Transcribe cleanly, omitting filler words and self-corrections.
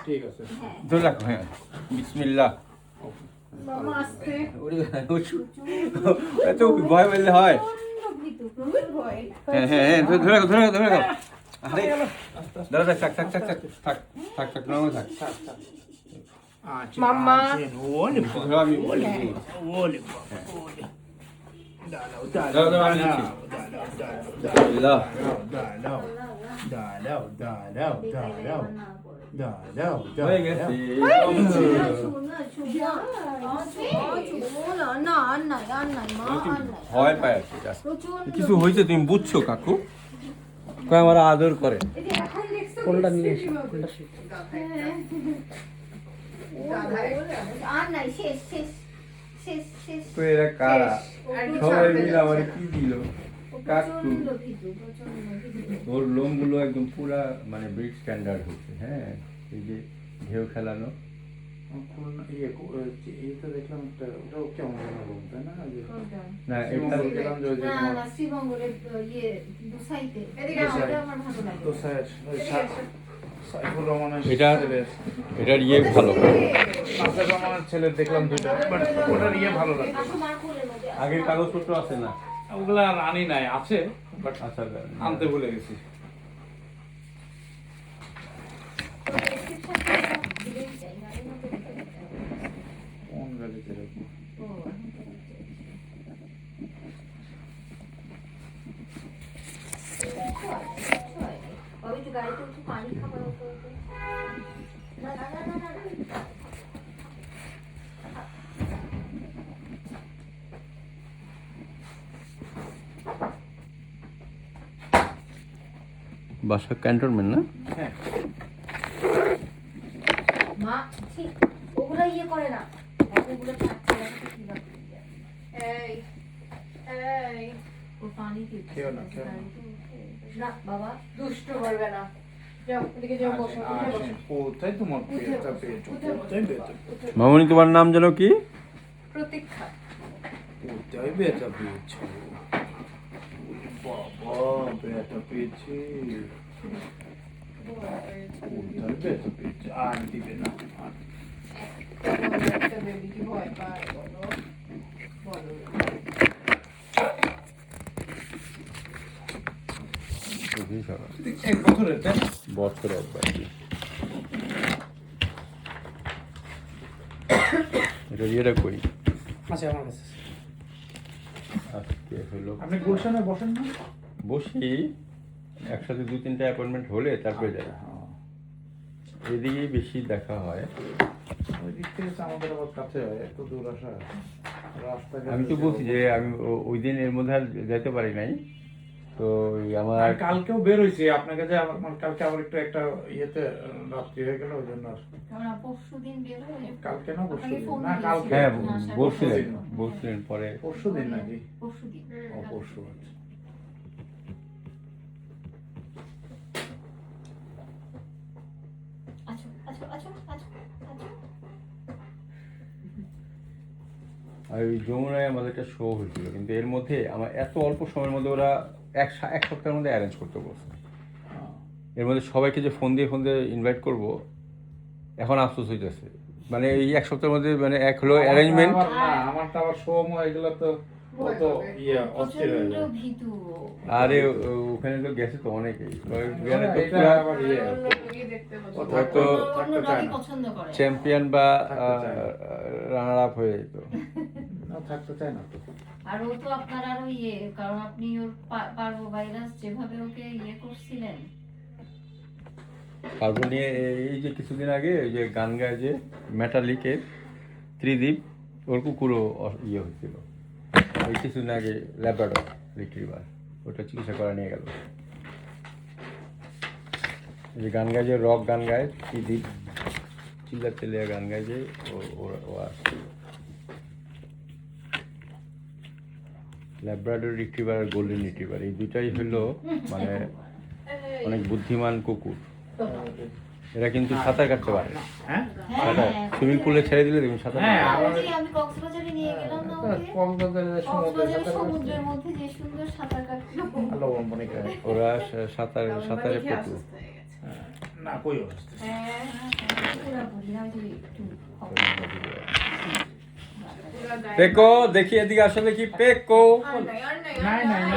ঠিক আছে ধরে রাখো হ্যাঁ বিসমিল্লাহ মামা আসছে এত ভয় পেলে হয় হ্যাঁ হ্যাঁ হ্যাঁ ধরে রাখো ধরে রাখো ধরে রাখো আরে দাঁড়া থাক থাক থাক থাক থাক থাক থাক নর্মাল থাক মাম্মা ধরো আমি হয়ে গেছে ভয় পায় কিছু হয়েছে তুমি বুঝছো কাকু আমার আদর করে কোনটা নিয়ে এসে তো এরা কারা সবাই মিলে আমার কি দিল কাকু ওর লোমগুলো একদম পুরা মানে ব্রিড স্ট্যান্ডার্ড হচ্ছে হ্যাঁ এই যে ঢেউ খেলানো না এটা এটার ইয়ে ভালো ছেলে দেখলাম দুইটা বাট ওটার ইয়ে ভালো লাগে আগের কাগজপত্র আছে না ওগুলা আর আনি নাই আছে বাট আচ্ছা আনতে ভুলে গেছি কোন গাড়িতে রাখবো বাসা ক্যান্টনমেন্ট না হ্যাঁ মা ঠিক ওগুলো ইয়ে করে না ওগুলো থাকছে এই এই ও পানি দিতে খেও না খেও না না বাবা দুষ্ট করবে না যাও এদিকে যাও বসো কোথায় তোমার পেটটা পেট কোথায় বেচা মামনি তোমার নাম যেন কি প্রতীক্ষা কোথায় বেচা পেয়েছো বাবা বেটা পেয়েছি কোথায় বেচা পেয়েছি আর দিবে না একটা বেবি কি ভয় পায় বলো বলো এক বছরের তাই বছর একবার এটা ইয়েটা কই আচ্ছা আমার কাছে আজকে হলো আপনি গুলশানে বসেন না বসি একসাথে 2-3টা অ্যাপয়েন্টমেন্ট হলে তারপরে যাই এদিকেই বেশি দেখা হয় ওই দিক থেকে আমাদের আবার কাছে হয় এত দূর আসা রাস্তা আমি তো বলছি যে আমি ওই দিন এর মধ্যে আর যেতে পারি নাই তো আমার কালকেও বের হয়েছি আপনাকে যে আমার কালকে আবার একটু একটা ইয়েতে রাত্রি হয়ে গেল ওই জন্য আমরা পরশুদিন বের হয়ে কালকে না আপনাকে পরশু ফোন না কালকে হ্যাঁ বলছিলেন। বলছিলেন পরে পরশু দিন নাকি পরশুদিন ও পরশু আচ্ছা আচ্ছা আচ্ছা আচ্ছা আচ্ছা আচ্ছা আর ওই যমুনায় আমাদের একটা শো হয়েছিল কিন্তু এর মধ্যে আমার এত অল্প সময়ের মধ্যে ওরা এক সপ্তাহের মধ্যে অ্যারেঞ্জ করতে বলছে এর মধ্যে সবাইকে যে ফোন দিয়ে ইনভাইট করব এখন আফসোস হইতেছে মানে এই এক সপ্তাহের মধ্যে মানে এক হলো অ্যারেঞ্জমেন্ট আমার তো আবার সময় এগুলো তো কত ইয়ে অস্থির হয়ে যায় ভীতু আরে ওখানে তো গেছে তো অনেকেই তো এটা আবার ইয়ে হয়তো অন্যরাই পছন্দ করে চ্যাম্পিয়ন বা রানার আপ হয়ে যেত না থাকতে চায় না তো আর ও তো আপনার আরো ইয়ে কারণ আপনি ওর পার্বো ভাইরাস যেভাবে ওকে ইয়ে করছিলেন পার্বণ নিয়ে এই যে কিছুদিন আগে ওই যে গান গায় যে মেটালিকের ত্রিদীপ ওর কুকুরও ইয়ে হয়েছিল ওই কিছুদিন আগে ল্যাব্রাডর রিট্রিভার ওটা চিকিৎসা করা নিয়ে গেল যে গান গায় যে রক গান গায় ত্রিদীপ চিল্লা চিল্লিয়া গান গায় যে ও আসছিল ল্যাব্রাডর রিট্রিভার আর গোল্ডেন রিট্রিভার এই দুটাই হলো মানে অনেক বুদ্ধিমান কুকুর এরা কিন্তু সাঁতার কাটতে পারে হ্যাঁ সাঁতার সুইমিং পুলে ছেড়ে দিলে তুমি সাঁতার হ্যাঁ, কাটতে পারবে। আমি কক্সবাজারে নিয়ে গেলাম না ওকে কক্সবাজারের কক্সবাজারের সমুদ্রের মধ্যে যে সুন্দর সাঁতার কাটলো হ্যালো মনিকা ওরা সাঁতারে পটু না কই অবস্থা হ্যাঁ না যে একটু পুরা গায়ে পেকো দেখি এদিকে আসলে কি পেকো আর নাই, আর নাই, আর নাই, নাই, নাই।